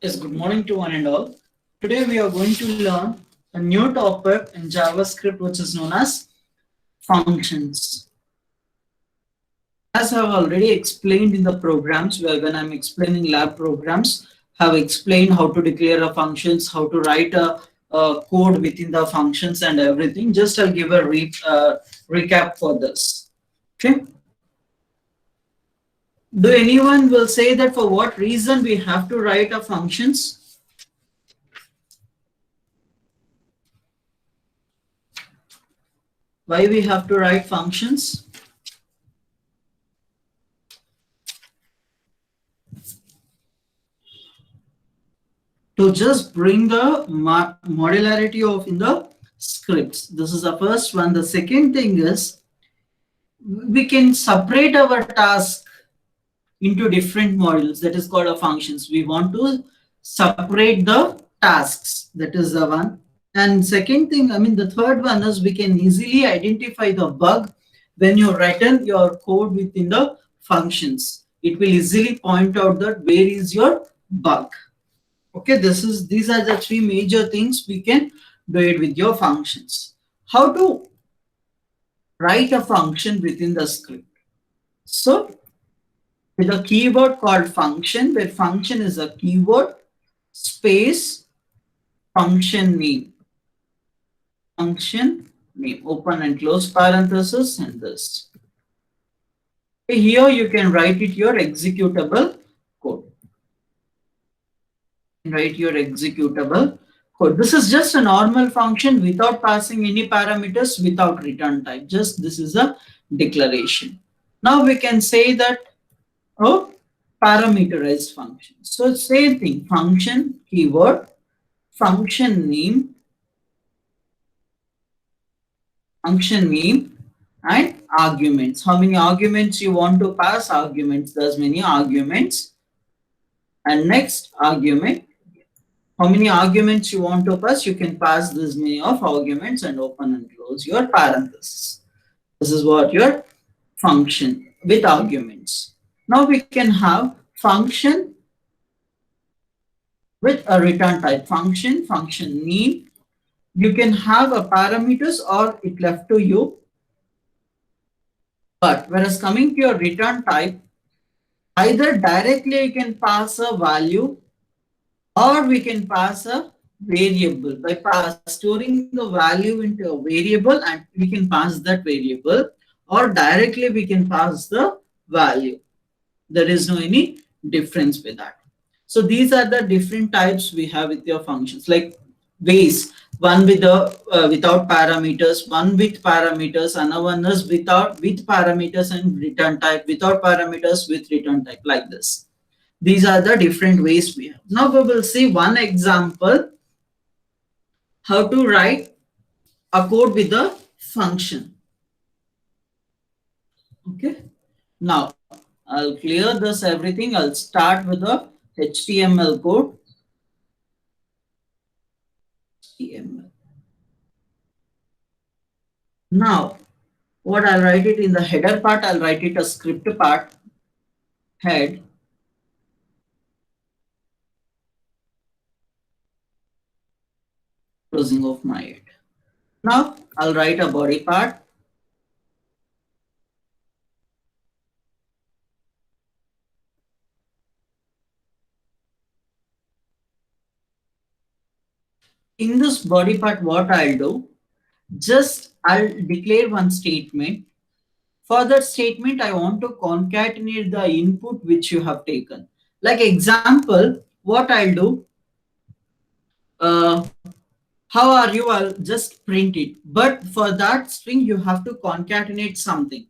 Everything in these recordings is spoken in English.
Yes, good morning to one and all. Today we are going to learn a new topic in JavaScript which is known as functions. As I've already explained in the programs where when I'm explaining lab programs, have explained how to declare a functions, how to write a code within the functions and everything. Just I'll give a recap for this. Okay. Do anyone will say that for what reason we have to write a functions? Why we have to write functions? To just bring the modularity of in the scripts. This is the first one. The second thing is we can separate our task into different modules. That is called a functions. We want to separate the tasks. That is the one. And second thing, the third one is we can easily identify the bug when you written your code within the functions. It will easily point out that where is your bug. Okay, these are the three major things we can do it with your functions. How to write a function within the script? So with a keyword called function, where function is a keyword, space, function name. Function name, open and close parenthesis, and this. Here you can write it your executable code. Write your executable code. This is just a normal function without passing any parameters, without return type. Just this is a declaration. Now we can say that parameterized function. So same thing, function keyword, function name, and arguments. How many arguments you want to pass? Arguments. There's many arguments. And next argument. How many arguments you want to pass? You can pass this many of arguments and open and close your parenthesis. This is what your function with arguments. Now we can have function with a return type. Function name. You can have a parameters or it left to you. But whereas coming to your return type, either directly you can pass a value or we can pass a variable by storing the value into a variable, and we can pass that variable, or directly we can pass the value. There is no any difference with that. So these are the different types we have with your functions, like ways. One with the without parameters, one with parameters, another one is with parameters and return type, without parameters with return type, like this. These are the different ways we have. Now we will see one example how to write a code with a function. Okay. Now I'll clear this everything. I'll start with the HTML code. HTML. Now, what I'll write it in the header part, I'll write it a script part, head. Closing of my head. Now, I'll write a body part. In this body part, what I'll do, I'll declare one statement. For that statement, I want to concatenate the input which you have taken. Like example, what I'll do, how are you? I'll just print it. But for that string, you have to concatenate something.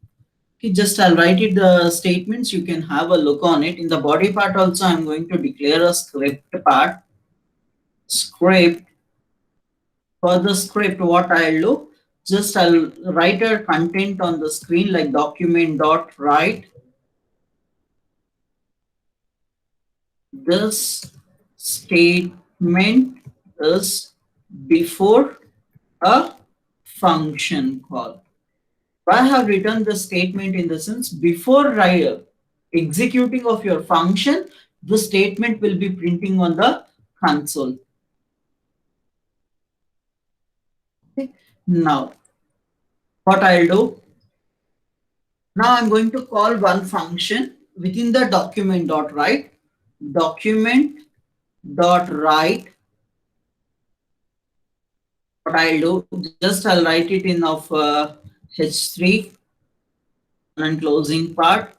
Okay, just I'll write it the statements. You can have a look on it. In the body part also, I'm going to declare a script part. Script. For the script, what I'll do, just I'll write a content on the screen like document.write. This statement is before a function call. I have written the statement in the sense before executing of your function, The statement will be printing on the console. Okay. Now, what I'll do, now I'm going to call one function within the document dot write. Document dot write. What I'll do, just I'll write it in of H3 and closing part.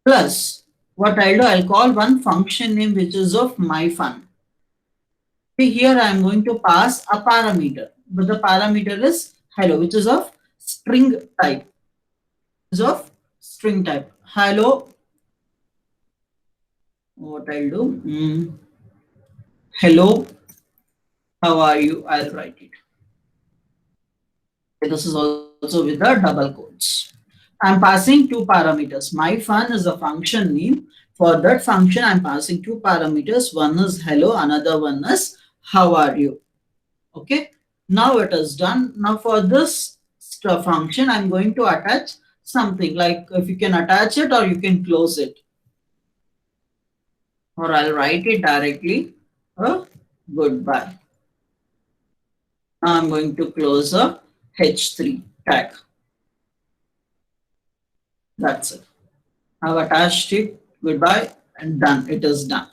Plus, what I'll do, I'll call one function name which is of myFun. Here I am going to pass a parameter, but the parameter is hello, which is of string type. Is of string type. Hello. What I'll do? Hello. How are you? I'll write it. Okay, this is also with the double quotes. I'm passing two parameters. MyFun is a function name. For that function, I'm passing two parameters. One is hello, another one is how are you. Okay. Now it is done. Now for this function, I'm going to attach something like if you can attach it or you can close it. Or I'll write it directly. Goodbye. Now I'm going to close a H3 tag. That's it. I've attached it. Goodbye and done. It is done.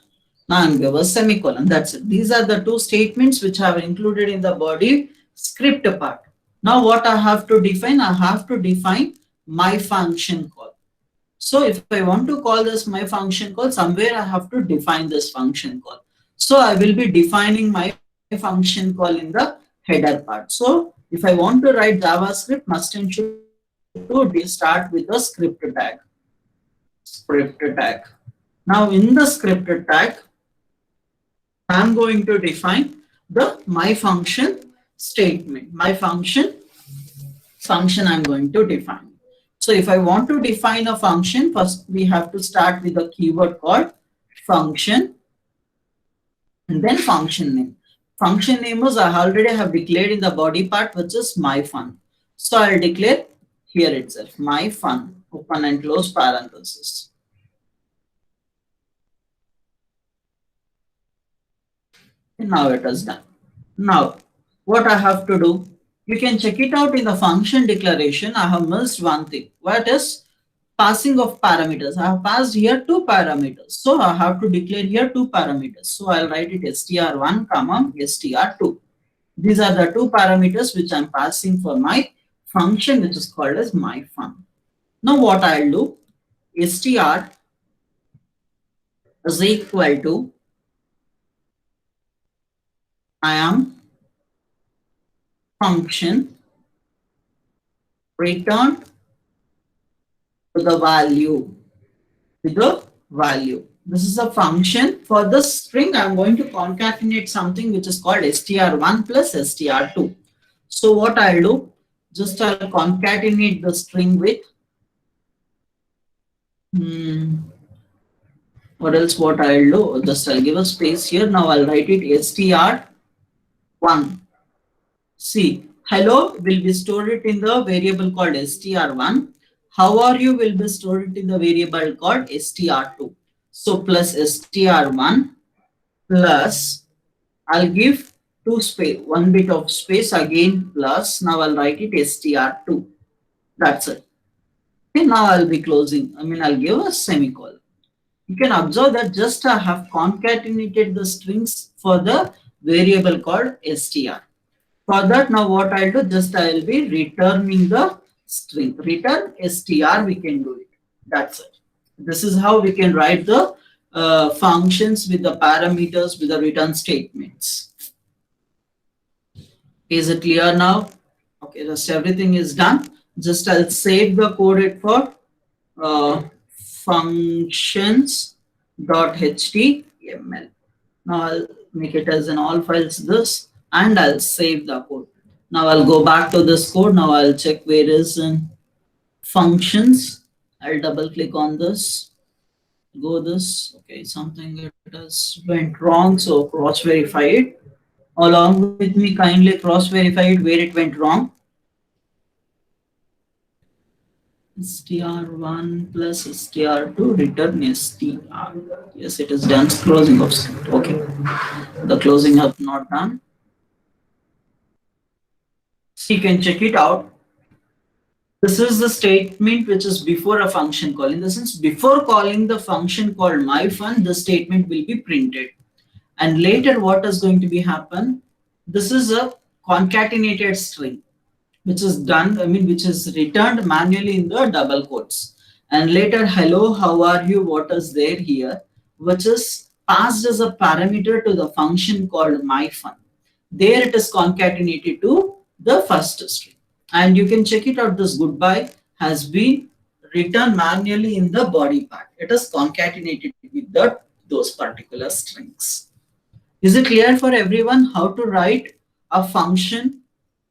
Now I'm give a semicolon. That's it. These are the two statements which I have included in the body script part. Now what I have to define? I have to define my function call. So if I want to call this my function call, somewhere I have to define this function call. So I will be defining my function call in the header part. So if I want to write JavaScript, must and should to start with the script tag. Script tag. Now in the script tag, I'm going to define the my function statement. My function I'm going to define. So if I want to define a function, first we have to start with a keyword called function and then function name. Function name is I already have declared in the body part, which is myFun. So I'll declare here itself, myFun, open and close parenthesis. And now it is done. Now, what I have to do, you can check it out in the function declaration. I have missed one thing. What is passing of parameters? I have passed here two parameters. So I have to declare here two parameters. So I'll write it str1, str2. These are the two parameters which I'm passing for my function, which is called as myFun. Now what I'll do, str is equal to I am function return to the value. This is a function. For this string, I'm going to concatenate something which is called str1 plus str2. So what I'll do, just I'll concatenate the string with what else? What I'll do, just I'll give a space here. Now I'll write it str1. See, hello will be stored in the variable called str1. How are you will be stored in the variable called str2. So plus str1 plus I'll give two space, one bit of space again plus. Now I'll write it str2. That's it. Okay, now I'll be closing. I'll give a semicolon. You can observe that just I have concatenated the strings for the variable called str. For that, now what I'll do, just I'll be returning the string. Return str, we can do it. That's it. This is how we can write the functions with the parameters with the return statements. Is it clear now? Okay, just everything is done. Just I'll save the code for functions.html. Now I'll make it as an all files this and I'll save the code. Now I'll go back to this code. Now I'll check where is in functions. I'll double click on this. Go this. Okay, something it has went wrong. So cross verify it. Along with me, kindly cross verify it where it went wrong. str1 plus str2 return str. Yes, it is done. Closing of script. Okay, the closing up not done. So you can check it out. This is the statement which is before a function call. In the sense, before calling the function called myfun, the statement will be printed. And later, what is going to be happen? This is a concatenated string, which is done, which is returned manually in the double quotes. And later, hello, how are you? What is there here? Which is passed as a parameter to the function called myfun. There it is concatenated to the first string. And you can check it out. This goodbye has been written manually in the body part. It is concatenated with those particular strings. Is it clear for everyone how to write a function,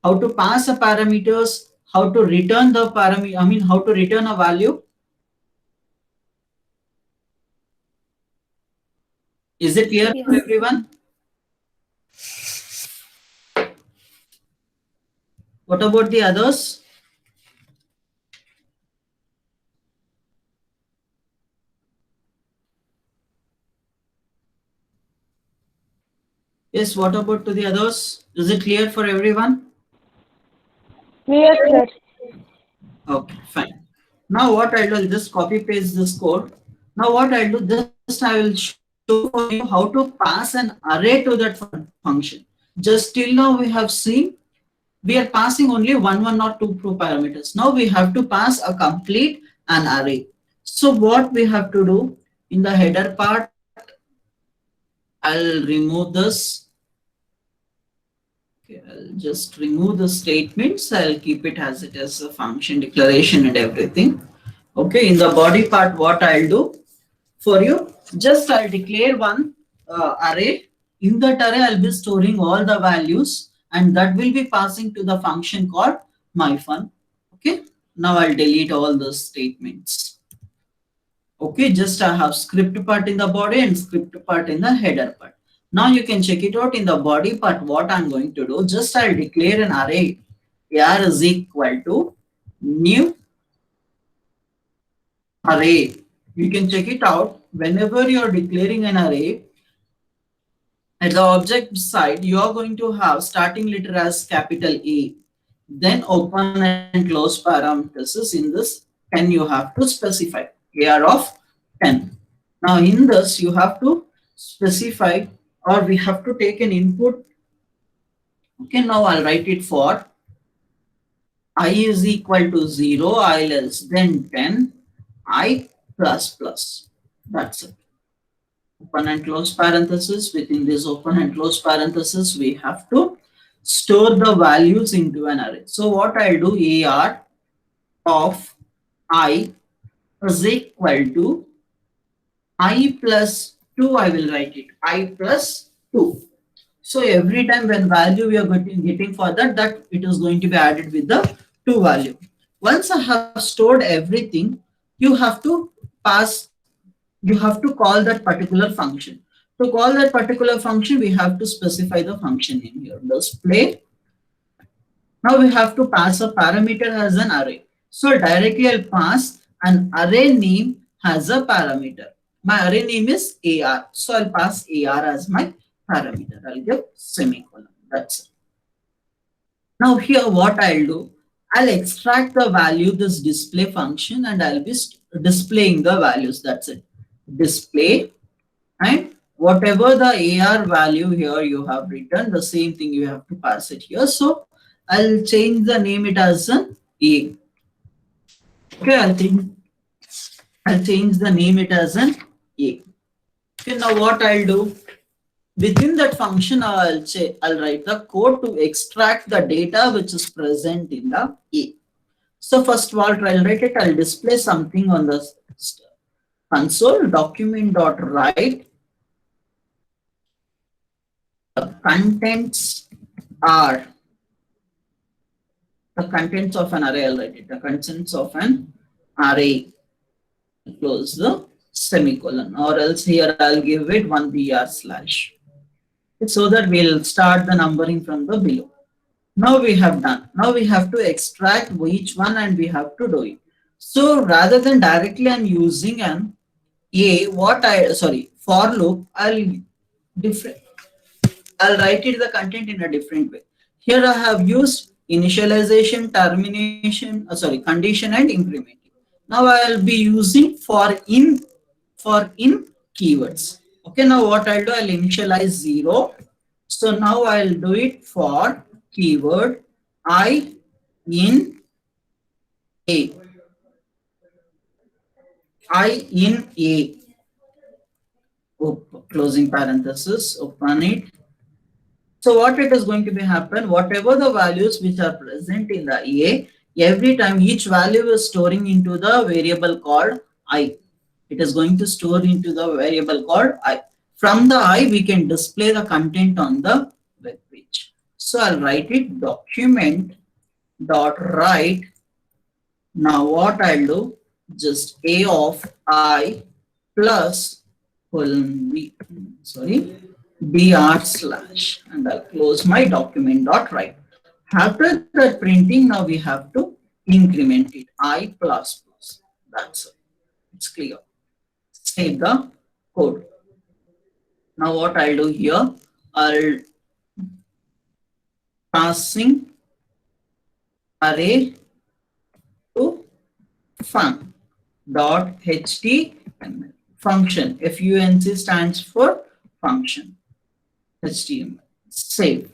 how to pass a parameters, how to return the parameter, how to return a value? Is it clear for everyone? What about the others? Yes, what about to the others? Is it clear for everyone? Yes, sir. Okay, fine. Now what I'll do, I'll just copy paste this code. Now what I'll do, just I will show for you how to pass an array to that function. Just till now we have seen we are passing only one or two parameters. Now we have to pass a complete an array. So what we have to do in the header part, I'll remove this. Okay, I'll just remove the statements. I'll keep it as it is, a function declaration and everything. Okay, in the body part, what I'll do for you, just I'll declare one array. In that array, I'll be storing all the values, and that will be passing to the function called myfun. Okay, now I'll delete all those statements. Okay, just I have script part in the body and script part in the header part. Now you can check it out in the body part. What I'm going to do, just I'll declare an array. AR is equal to new array. You can check it out. Whenever you're declaring an array, at the object side, you are going to have starting letter as capital A, then open and close parenthesis. In this 10, you have to specify AR of 10. Now in this, you have to specify, or we have to take an input. Okay, now I'll write it for I is equal to 0, I less than 10, I plus plus. That's it. Open and close parenthesis. Within this open and close parenthesis, we have to store the values into an array. So what I'll do, AR of I is equal to I plus 2, I will write it, I plus 2. So every time when value we are getting for that it is going to be added with the 2 value. Once I have stored everything, you have to pass, you have to call that particular function. To call that particular function, we have to specify the function name here, display. Now we have to pass a parameter as an array. So directly I'll pass an array name as a parameter. My array name is AR. So I'll pass AR as my parameter. I'll give semicolon. That's it. Now here what I'll do, I'll extract the value, this display function, and I'll be displaying the values. That's it. Display, and whatever the AR value here you have written, the same thing you have to pass it here. So I'll change the name it as an A. Okay, I'll change the name it as an A. Okay, now what I'll do, within that function, I'll write the code to extract the data which is present in the A. So first of all, I'll write it, I'll display something on the console, document.write. The contents are the contents of an array. I'll write it, the contents of an array. Close the semicolon, or else here I'll give it 1br slash. So that we'll start the numbering from the below. Now we have done. Now we have to extract each one and we have to do it. So rather than directly I'm using an for loop, different I'll write it the content in a different way. Here I have used initialization, termination, condition and implementing. Now I'll be using for in keywords. Okay, now what I'll do, I'll initialize 0. So now I'll do it for keyword I in A. I in A. Closing parenthesis, open it. So what it is going to be happen, whatever the values which are present in the A, every time each value is storing into the variable called I. It is going to store into the variable called I. From the I, we can display the content on the web page. So I'll write it document dot write. Now what I'll do, just A of I plus colon B, br slash, and I'll close my document dot write. After that printing, now we have to increment it I plus plus. That's it. It's clear. Save the code. Now what I'll do here, I'll passing array to fun dot html. Function, func stands for function, html. Save.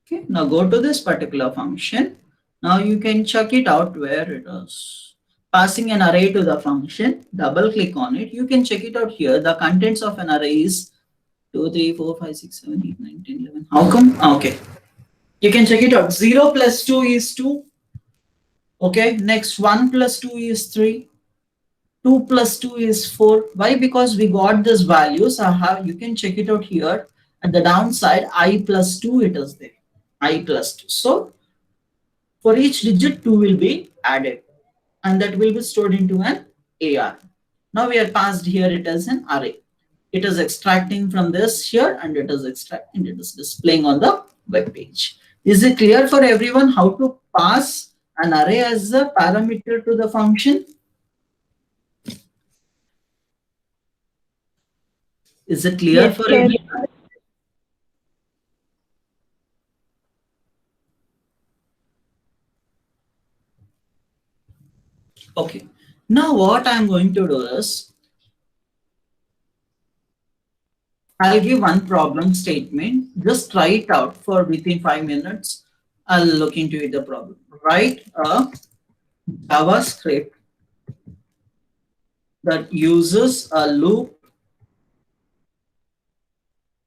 Okay, now go to this particular function. Now you can check it out where it is. Passing an array to the function, double click on it. You can check it out here. The contents of an array is 2, 3, 4, 5, 6, 7, 8, 9, 10, 11. How come? Okay. You can check it out. 0 plus 2 is 2. Okay. Next, 1 plus 2 is 3. 2 plus 2 is 4. Why? Because we got this values. You can check it out here. At the downside, I plus 2 it is there. I plus 2. So for each digit 2 will be added and that will be stored into an AR. Now we are passed here it as an array. It is extracting from this here and it is extracting, it is displaying on the web page. Is it clear for everyone how to pass an array as a parameter to the function? Is it clear Yes, for sir. everyone? Okay. Now what I'm going to do is, I'll give one problem statement. Just try it out for within 5 minutes. I'll look into it, the problem. Write a JavaScript that uses a loop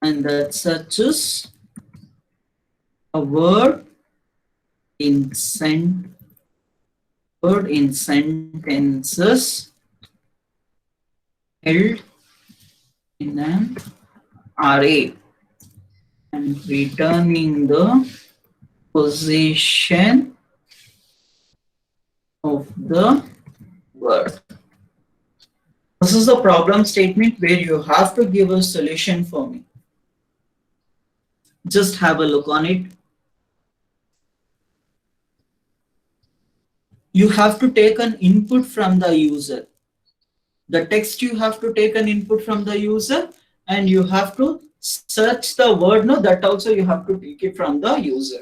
and that searches a word in sentences held in an array and returning the position of the word. This is the problem statement where you have to give a solution for me. Just have a look on it. You have to take an input from the user. The text you have to take an input from the user and you have to search the word. No, that also you have to take it from the user.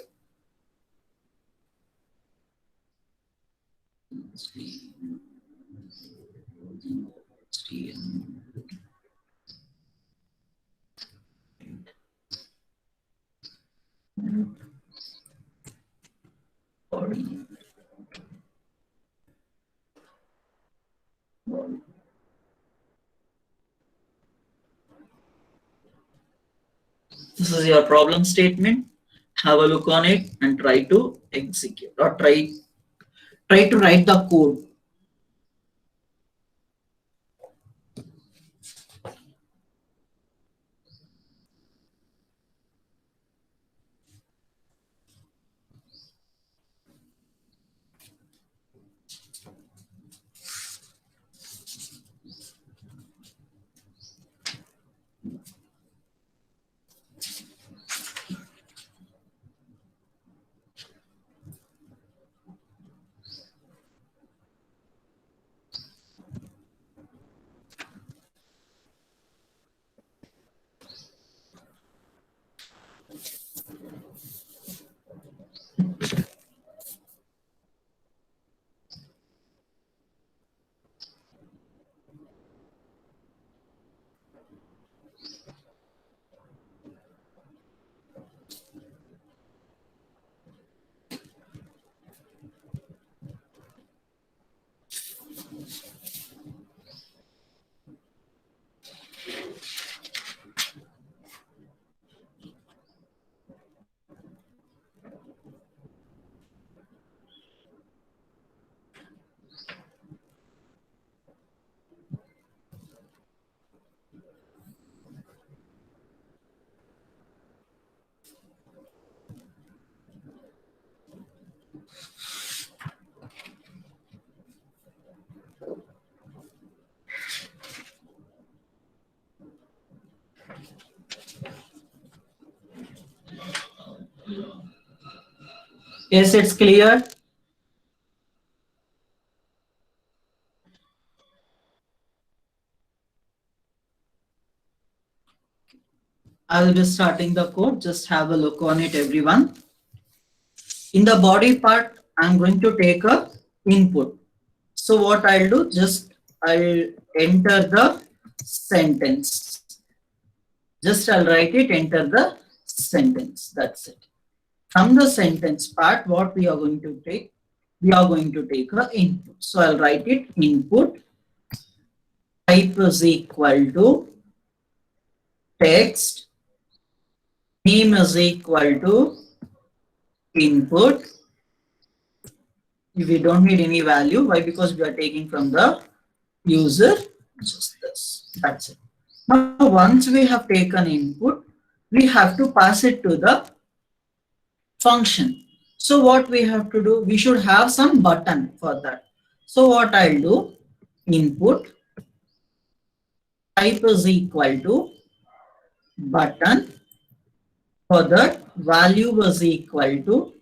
This is your problem statement. Have a look on it and try to execute or try to write the code. Yes, it's clear. I'll be starting the code. Just have a look on it, everyone. In the body part, I'm going to take a input. So what I'll do, just I'll enter the sentence. Just I'll write it, enter the sentence. That's it. From the sentence part, what we are going to take? We are going to take a input. So I'll write it input type is equal to text, name is equal to input. We don't need any value. Why? Because we are taking from the user. Just this. That's it. Now, once we have taken input, we have to pass it to the function. So what we have to do? We should have some button for that. So what I'll do? Input type is equal to button. For that, value is equal to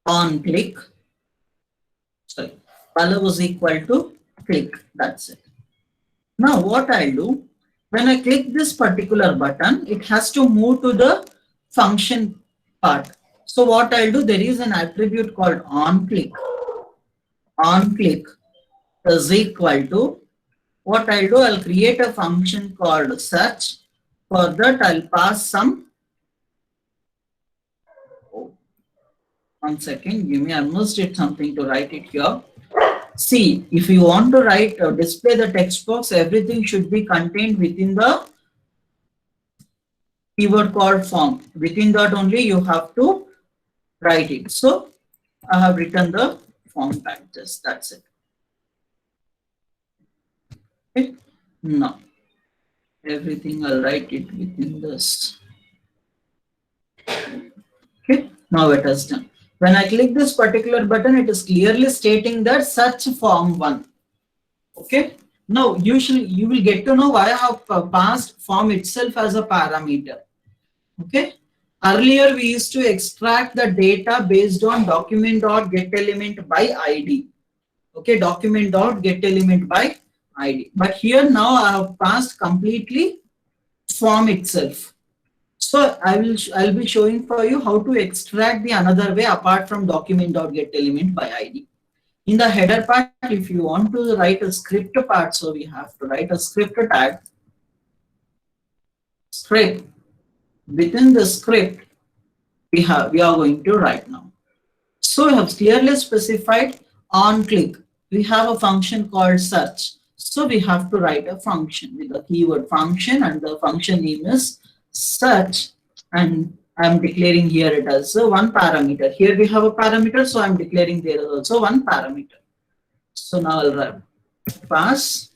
on click. Sorry, value is equal to click. That's it. Now what I'll do, when I click this particular button, it has to move to the function part. So what I'll do, there is an attribute called on click. On click is equal to, what I'll do, I'll create a function called search. For that, I'll pass some, oh, 1 second, give me, I must did something to write it here. See, if you want to write or display the text box, everything should be contained within the keyword called form. Within that only you have to write it. So I have written the form tag, just that's it. Okay. Now everything I'll write it within this. Okay. Now it is done. When I click this particular button, it is clearly stating that search form 1. Okay. Now usually you will get to know why I have passed form itself as a parameter. Okay. Earlier we used to extract the data based on document.getElement by ID. Okay, document.getElement by ID. But here now I have passed completely form itself. So I'll be showing for you how to extract the another way apart from document.getElement by ID. In the header part, if you want to write a script part, so we have to write a script tag. Script. Within the script, we are going to write now. So we have clearly specified on click. We have a function called search. So we have to write a function with the keyword function, and the function name is search, and I'm declaring here it as one parameter. Here we have a parameter, so I'm declaring there is also one parameter. So now I'll write pass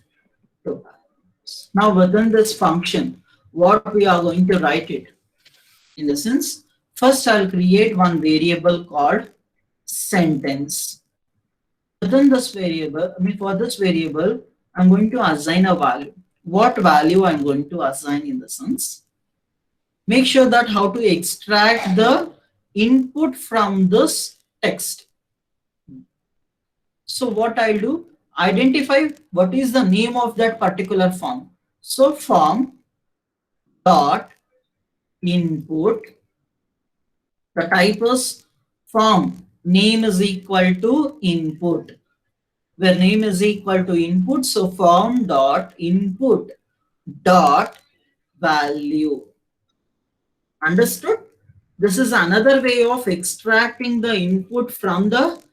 to parameters. Now within this function, what we are going to write it? In the sense, first I'll create one variable called sentence. Within this variable, for this variable, I'm going to assign a value. What value I'm going to assign in the sense? Make sure that how to extract the input from this text. So what I'll do, identify what is the name of that particular form. So form dot input, the type is form, name is equal to input, where name is equal to input. So form dot input dot value. Understood? This is another way of extracting the input from the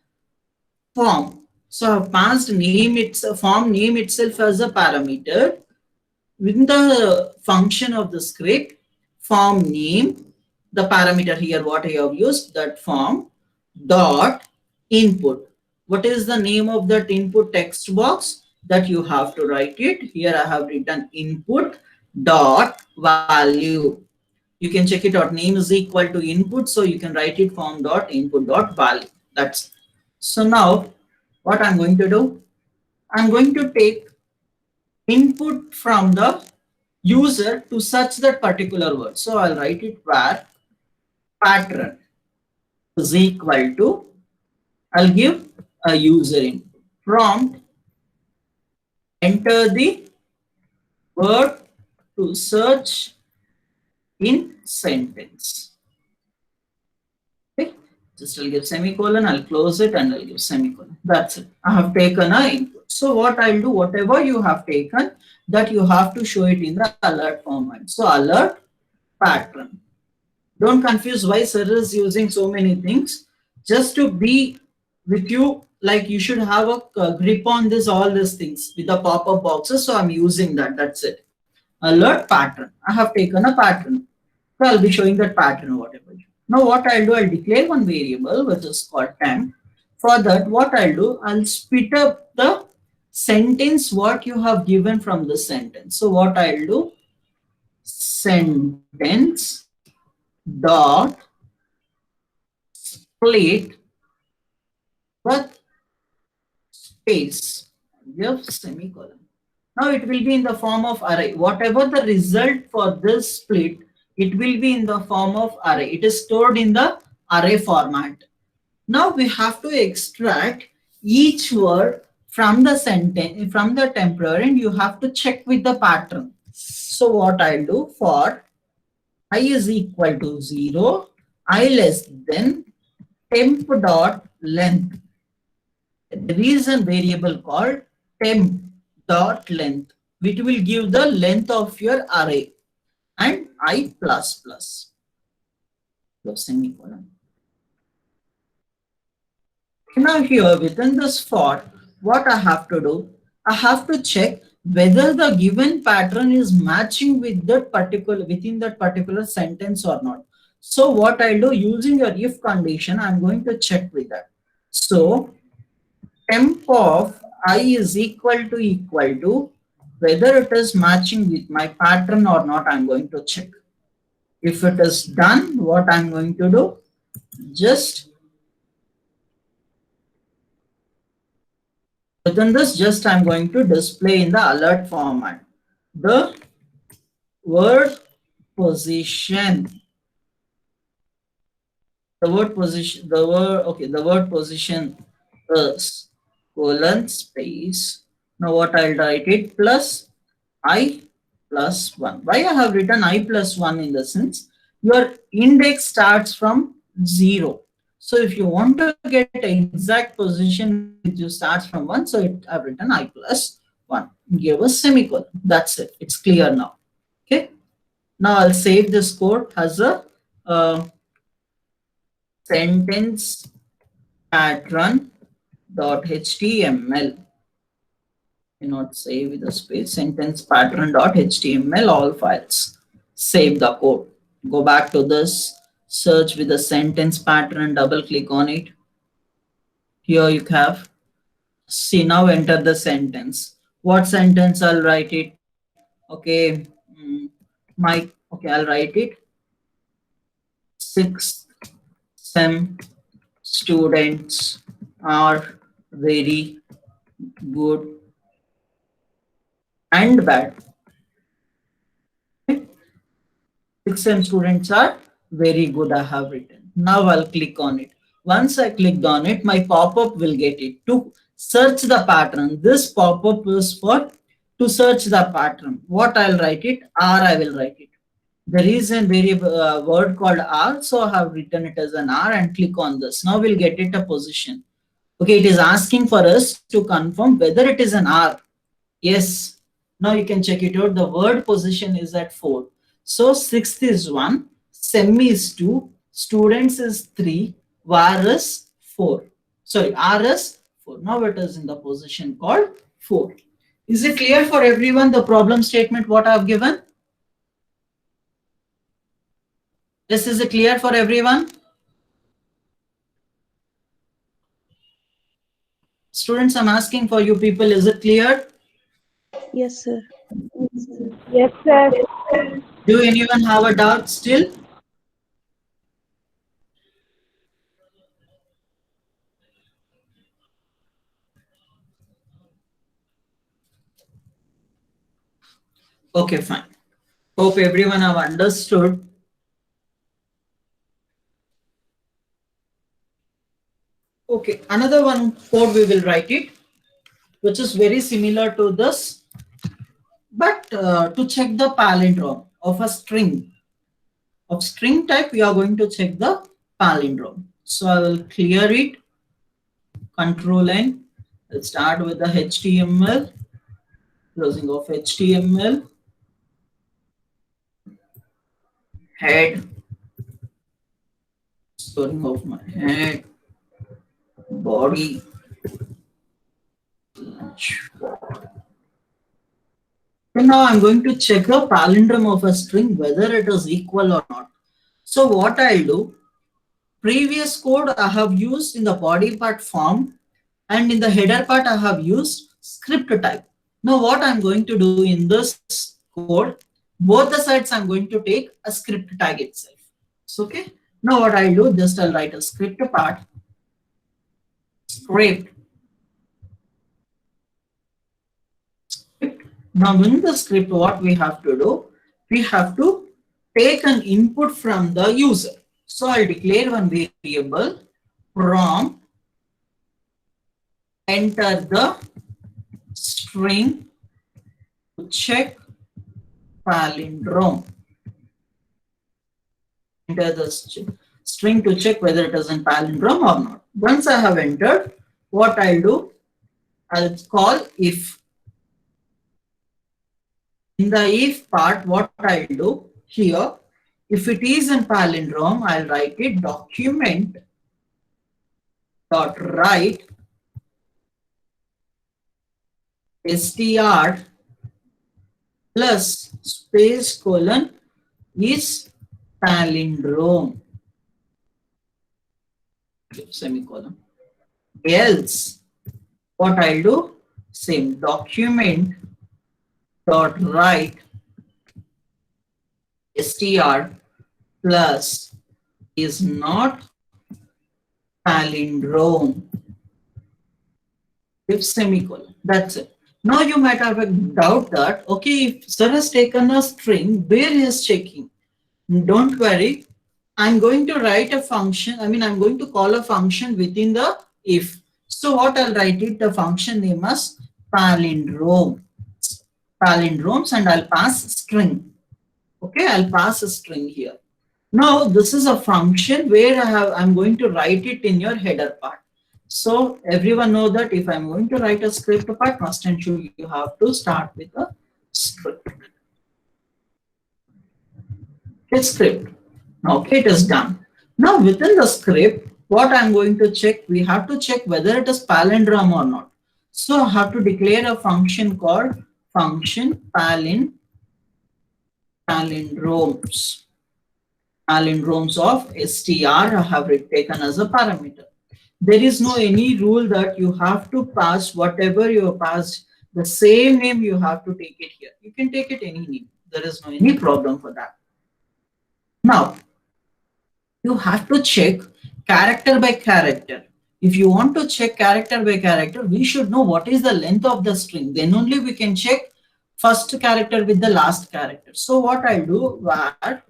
form. So I've passed name, it's a form name itself as a parameter. Within the function of the script, form name, the parameter here what I have used, that form dot input. What is the name of that input text box? That you have to write it. Here I have written input dot value. You can check it out. Name is equal to input, so you can write it form dot input dot value. That's so now what I'm going to do, I'm going to take input from the user to search that particular word. So I'll write it where pattern is equal to, I'll give a user input. Prompt, enter the word to search in sentence. Okay, just I'll give semicolon, I'll close it and I'll give semicolon. That's it. I have taken a input. So what I'll do, whatever you have taken, that you have to show it in the alert format. So alert pattern. Don't confuse why sir is using so many things. Just to be with you, like you should have a grip on this, all these things with the pop-up boxes. So I'm using that. That's it. Alert pattern. I have taken a pattern. So I'll be showing that pattern, whatever. Now what I'll do, I'll declare one variable which is called temp. For that, what I'll do, I'll split up the sentence what you have given from the sentence. So what I'll do, sentence dot split with space, give semicolon. Now it will be in the form of array. Whatever the result for this split, it will be in the form of array. It is stored in the array format. Now we have to extract each word from the sentence, from the temporary, and you have to check with the pattern. So what I'll do, for I is equal to 0, I less than temp dot length. There is a variable called temp dot length, which will give the length of your array, and I plus plus. So semicolon. Now here within this for, what I have to do, I have to check whether the given pattern is matching with that particular, within that particular sentence or not. So what I'll do, using your if condition, I'm going to check with that. So temp of I is equal to whether it is matching with my pattern or not, I'm going to check. If it is done, what I'm going to do, just within this, just I'm going to display in the alert format the word position. The word position, the word position is colon space. Now what I'll write it, plus I plus 1. Why I have written I plus 1 in the sense, your index starts from 0. So if you want to get exact position, it starts from 1. So I've written I plus 1. Give a semicolon. That's it. It's clear now. Okay. Now I'll save this code as a sentence pattern dot html. Not save with a space, sentence pattern dot html, all files. Save the code. Go back to this, search with the sentence pattern, double click on it. Here you have, see, now enter the sentence. What sentence? I'll write it. Okay, I'll write it. 6th sem students are very good and bad. 6th sem students are very good, I have written. Now I'll click on it. Once I clicked on it, my pop-up will get it. To search the pattern, this pop-up is for to search the pattern. What I'll write it? R I will write it. There is a variable word called R, so I have written it as an R and click on this. Now we'll get it a position. Okay, it is asking for us to confirm whether it is an R. Yes. Now you can check it out. The word position is at 4. So 6th is 1, semi is 2, students is 3, var is 4. Sorry, R is 4. Now it is in the position called 4. Is it clear for everyone, the problem statement what I have given? This is it clear for everyone? Students, I'm asking for you people, is it clear? Yes, sir. Yes, sir. Do anyone have a doubt still? Okay, fine. Hope everyone have understood. Okay, another one code we will write it, which is very similar to this, but to check the palindrome of a string. Of string type, we are going to check the palindrome. So I will clear it, Control N. Let's start with the HTML, closing of HTML, head, storing of my head, body, and now I'm going to check the palindrome of a string, whether it is equal or not. So what I'll do, previous code I have used in the body part form, and in the header part I have used script type. Now what I'm going to do in this code, both the sides I'm going to take a script tag itself. So, okay. Now what I'll do, just I'll write a script part, script. Now in the script, what we have to do, we have to take an input from the user. So I'll declare one variable from enter the string to check palindrome. Enter the string to check whether it is in palindrome or not. Once I have entered, what I'll do, I'll call if. In the if part, what I'll do here, if it is in palindrome, I'll write it document dot write str plus space colon is palindrome, semicolon. Else, what I'll do, same document dot write str plus is not palindrome, if semicolon. That's it. Now you might have a doubt that, okay, if sir has taken a string, where he is checking? Don't worry. I'm going to write a function. I'm going to call a function within the if. So what I'll write it, the function name as palindrome. Palindromes, and I'll pass string. Okay, I'll pass a string here. Now this is a function where I'm going to write it in your header part. So everyone know that if I'm going to write a script part, must and should you have to start with a script. Okay, script. Okay, it is done. Now within the script, what I'm going to check, we have to check whether it is palindrome or not. So I have to declare a function called function palindromes. Palindromes of str I have taken as a parameter. There is no any rule that you have to pass whatever you pass, the same name you have to take it here. You can take it any name. There is no any problem for that. Now, you have to check character by character. If you want to check character by character, we should know what is the length of the string. Then only we can check first character with the last character. So what I'll do, var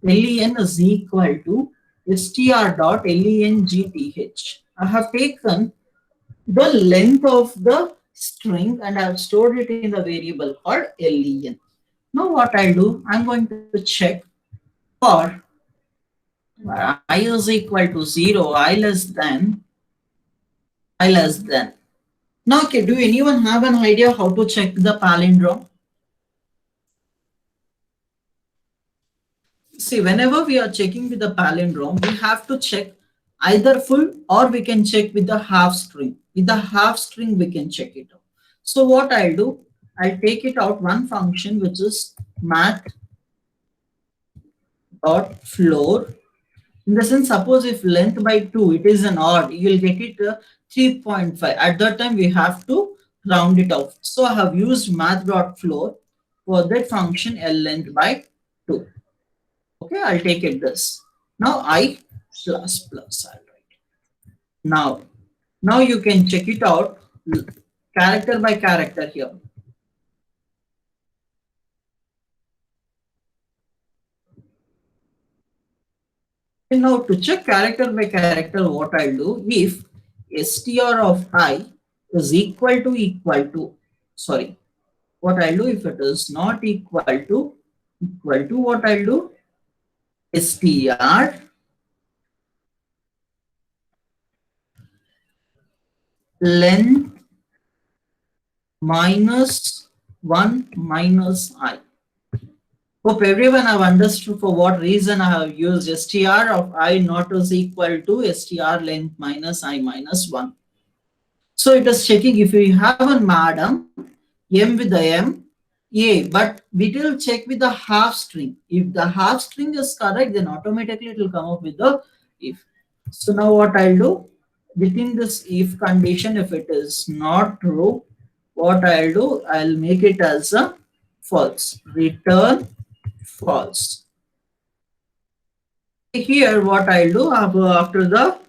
len is equal to str dot length. I have taken the length of the string and I have stored it in the variable called len. Now what I'll do, I'm going to check for I is equal to 0, I less than. Now, okay, do anyone have an idea how to check the palindrome? See, whenever we are checking with the palindrome, we have to check either full or we can check with the half string. With the half string, we can check it out. So what I'll do, I'll take it out one function which is math.floor. In the sense, suppose if length by 2, it is an odd, you will get it 3.5. At that time, we have to round it off. So I have used math.floor for that function L length by 2. Okay, I'll take it this. Now I plus I'll write. Now you can check it out character by character here. Now to check character by character, what I'll do, if str of I is equal to, sorry, what I'll do, if it is not equal to what I'll do, str length minus 1 minus I. Hope everyone have understood for what reason I have used str of I not is equal to str length minus I minus 1. So it is checking if you have a madam, m with the m, a, but we will check with the half string. If the half string is correct, then automatically it will come up with the if. So now what I'll do, within this if condition, if it is not true, what I'll do, I'll make it as a false. Return false. Here what I'll do after the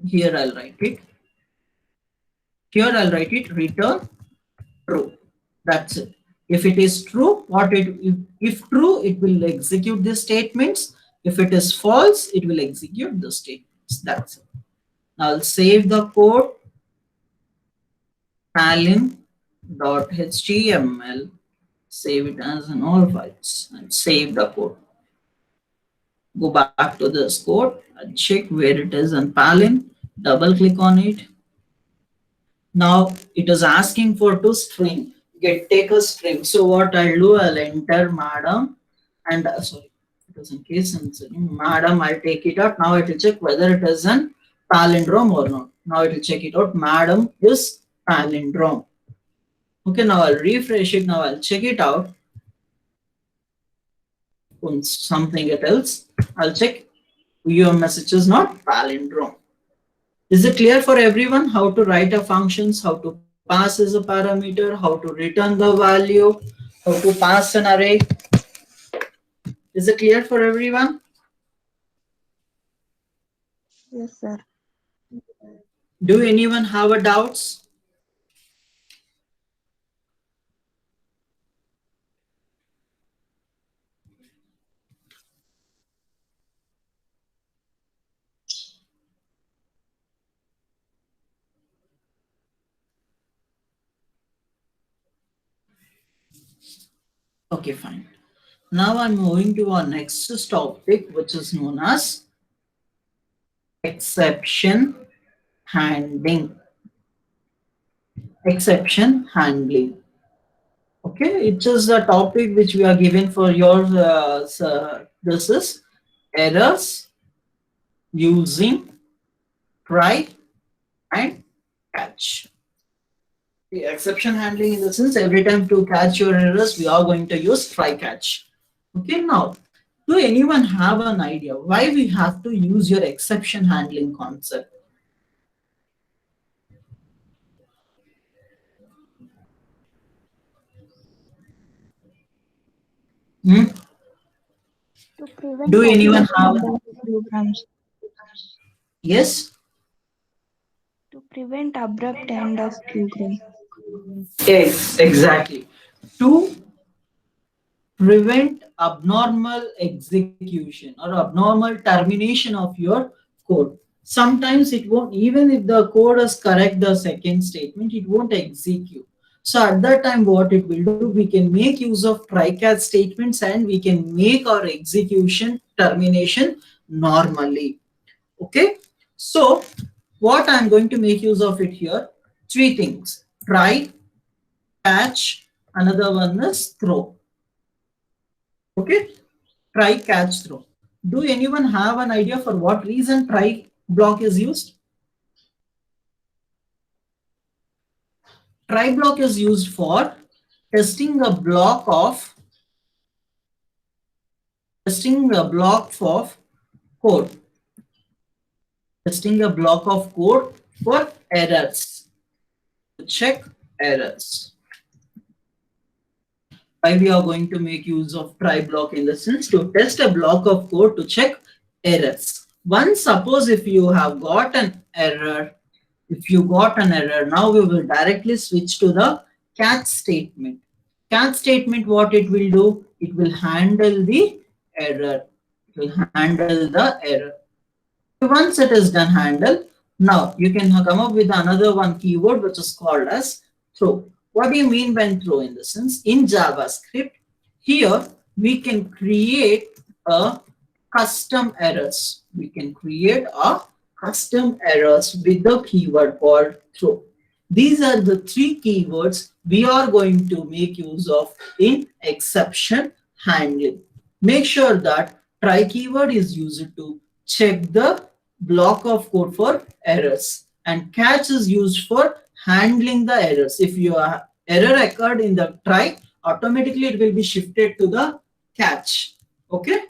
here I'll write it. Here I'll write it return true. That's it. If it is true, if true, it will execute the statements. If it is false, it will execute the statements. That's it. Now I'll save the code. Palin.html. Save it as an all files and save the code. Go back to this code and check where it is in Palin. Double click on it. Now it is asking for to string. Take a string. So what I'll do, I'll enter madam and sorry, it was in case sensitive. Madam, I'll take it out. Now it will check whether it is an palindrome or not. Now it will check it out. Madam is palindrome. Okay, now I'll refresh it. Now I'll check it out. Something else. I'll check your message is not palindrome. Is it clear for everyone how to write a functions, how to pass as a parameter, how to return the value, how to pass an array? Is it clear for everyone? Yes, sir. Do anyone have a doubts? Okay, fine. Now I'm moving to our next topic, which is known as exception handling. Exception handling. Okay, it is the topic which we are given for your this is errors using try and catch. The exception handling in the sense every time to catch your errors, we are going to use try catch. Okay, now, do anyone have an idea why we have to use your exception handling concept? Hmm? To prevent Do anyone have? programs. Yes? To prevent abrupt end of program. Yes, exactly. To prevent abnormal execution or abnormal termination of your code. Sometimes it won't, even if the code is correct, the second statement, it won't execute. So at that time, what it will do, we can make use of try-catch statements and we can make our execution termination normally. Okay. So what I'm going to make use of it here, three things: try, catch, another one is throw. Okay, try, catch, throw. Do anyone have an idea for what reason try block is used? Try block is used for testing a block of code. Testing a block of code for errors. Check errors. Why we are going to make use of try block in the sense to test a block of code to check errors. Once suppose if you have got an error, now we will directly switch to the catch statement. Catch statement, what it will do, it will handle the error. It will handle the error. Once it is done handle, now you can come up with another one keyword which is called as throw. What do you mean by throw? In the sense, in JavaScript, here we can create a custom errors. We can create a custom errors with the keyword called throw. These are the three keywords we are going to make use of in exception handling. Make sure that try keyword is used to check the block of code for errors, and catch is used for handling the errors. If your error occurred in the try, automatically it will be shifted to the catch. Okay.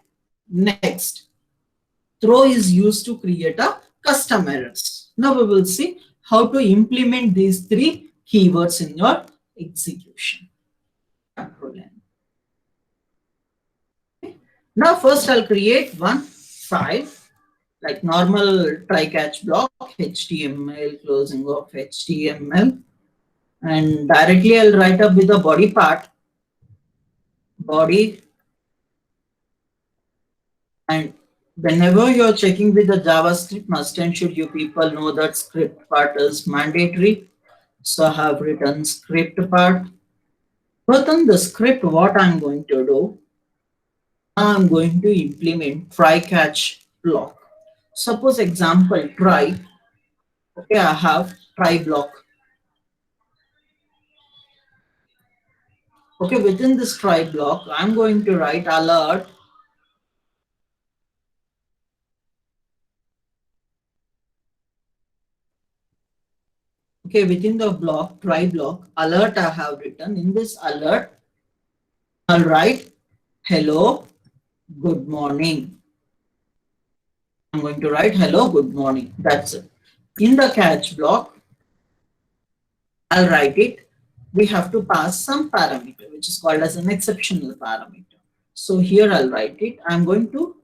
Next, throw is used to create a custom errors. Now we will see how to implement these three keywords in your execution. Now first I'll create one file like normal try catch block, HTML, closing of HTML, and directly I'll write up with the body part, body. And whenever you're checking with the JavaScript, must and should you people know that script part is mandatory. So I have written script part. But on the script, what I'm going to do, I'm going to implement try catch block. Suppose example try. Okay, I have try block. Okay, within this try block, I'm going to write alert. Okay, within the block, try block, alert I have written. In this alert, I'll write hello, good morning. I'm going to write hello, good morning. That's it. In the catch block, I'll write it. We have to pass some parameter, which is called as an exceptional parameter. So here I'll write it. I'm going to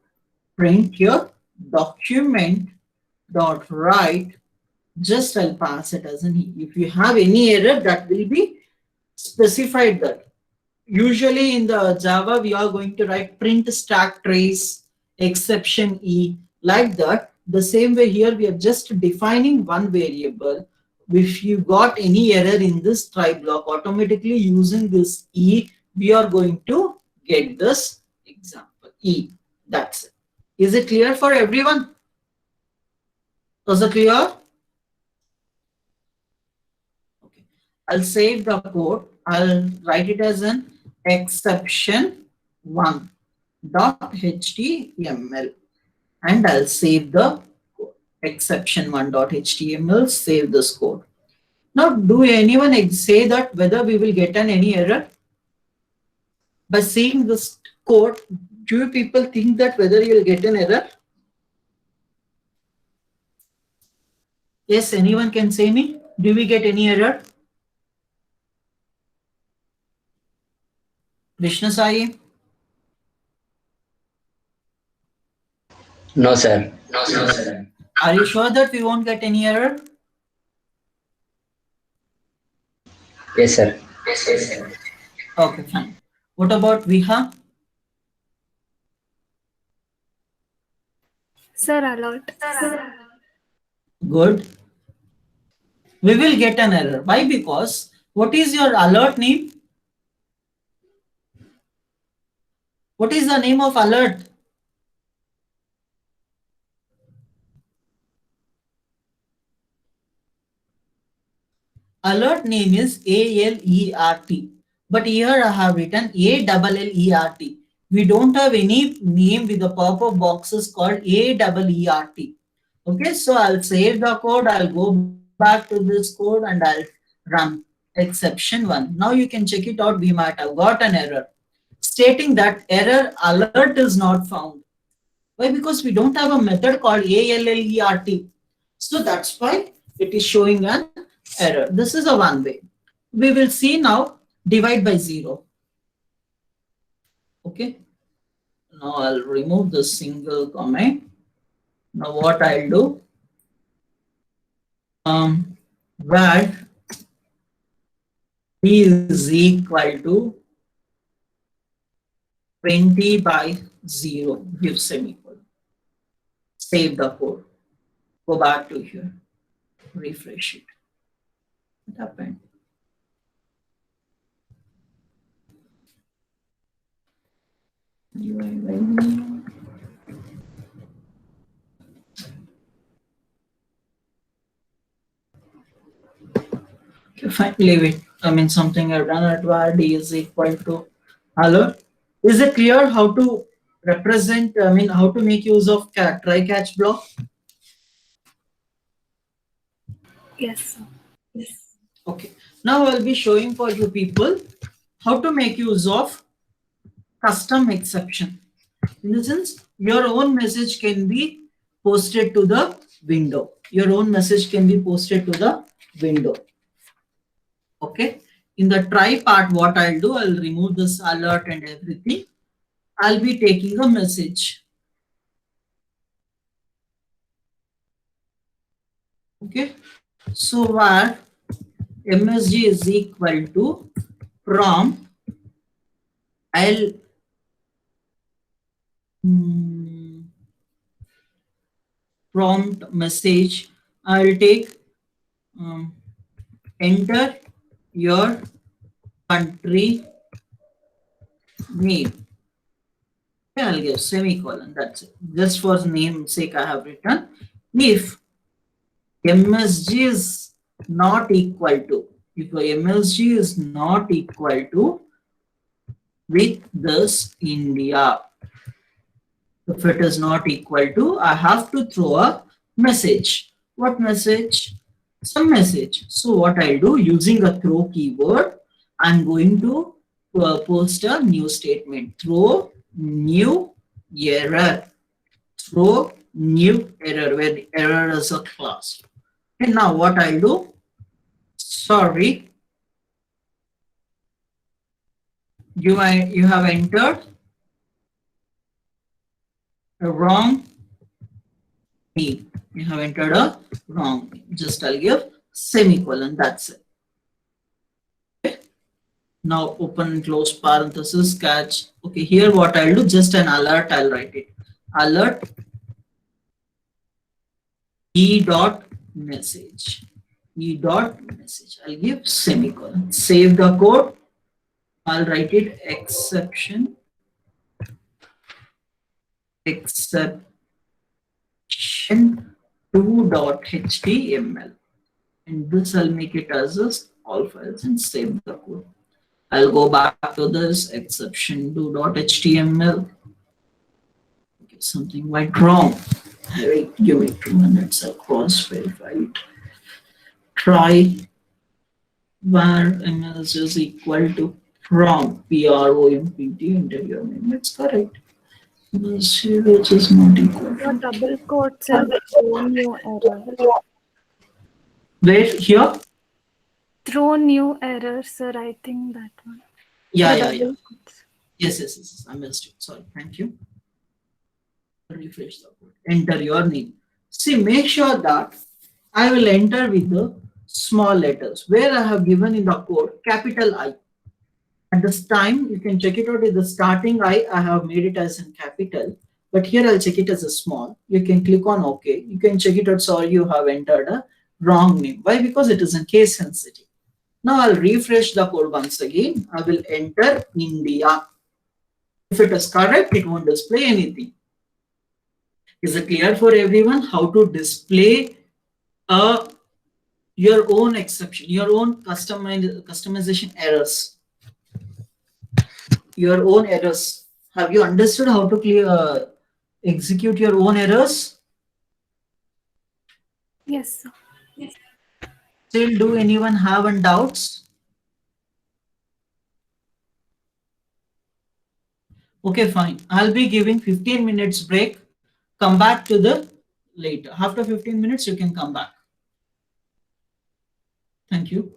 print here document dot write. Just I'll pass it as an E. If you have any error, that will be specified that. Usually in the Java, we are going to write print stack trace exception E like that. The same way here, we are just defining one variable. If you got any error in this try block, automatically using this E, we are going to get this example E. That's it. Is it clear for everyone? Was it clear? Okay. I'll save the code. I'll write it as an exception1.html and I'll save the code. Exception1.html, save this code. Now, do anyone say that whether we will get any error? By seeing this code, do you people think that whether you will get an error? Yes, anyone can say me? Do we get any error? Krishna Sai? No, sir. No, sir. Are you sure that we won't get any error? Yes, sir. Yes, sir. Okay, fine. What about Viha? Sir, alert. Good. We will get an error. Why? Because what is your alert name? What is the name of alert? Alert name is ALERT. But here I have written ALLERT. We don't have any name with the pop-up boxes called ALLERT. Okay, so I'll save the code. I'll go back to this code and I'll run exception1. Now you can check it out. We might have got an error stating that error alert is not found. Why? Because we don't have a method called ALLERT. So that's why it is showing an error. This is a one way. We will see now divide by 0. Okay. Now I'll remove the single comment. Now what I'll do, var b is equal to 20 by 0, give semicolon. Save the code. Go back to here. Refresh it. What happened? Okay, fine, leave it. I mean, something I've done at var d is equal to hello. Is it clear how to represent, I mean, how to make use of try catch block? Yes, sir. Yes. Okay. Now I'll be showing for you people how to make use of custom exception. In the sense, your own message can be posted to the window. Your own message can be posted to the window. Okay. In the try part, what I'll do, I'll remove this alert and everything. I'll be taking a message. Okay. So var msg is equal to from I'll prompt message. I'll take enter your country name. Okay, I'll give semicolon. That's it. Just for name sake, I have written if MSG is not equal to, if MSG is not equal to with this India. If it is not equal to, I have to throw a message. What message? Some message. So what I'll do, using a throw keyword, I'm going to post a new statement. Throw new error. Throw new error, where the error is a class. And now what I'll do, sorry, you have entered a wrong name. You have entered a wrong name. Just I'll give semicolon. That's it. Okay. Now open and close parenthesis, catch. Okay, here what I'll do, just an alert, I'll write it. Alert e dot message. E dot message. I'll give semicolon. Save the code. I'll write it exception. Exception 2.html, and this I'll make it as a all files and save the code. I'll go back to this exception 2.html. Okay, something went wrong. Give me 2 minutes. I'll cross verify it. Try var mls is equal to prompt prompt, enter your name. It's correct. Which is not equal. Your double quotes have thrown new error. Where here? Throw new error, sir. I think that one. Yeah, The yeah, double yeah. quotes. Yes. I missed it. Sorry. Thank you. Refresh the code. Enter your name. See, make sure that I will enter with the small letters where I have given in the code capital I. At this time, you can check it out in the starting I have made it as in capital, but here I'll check it as a small. You can click on OK. You can check it out. Sorry, you have entered a wrong name. Why? Because it is in case sensitive. Now I'll refresh the code once again. I will enter India. If it is correct, it won't display anything. Is it clear for everyone how to display your own exception, your own customization errors? Your own errors. Have you understood how to execute your own errors? Yes, sir. Still, do anyone have any doubts? Okay, fine. I'll be giving 15 minutes break. Come back to the later. After 15 minutes, you can come back. Thank you.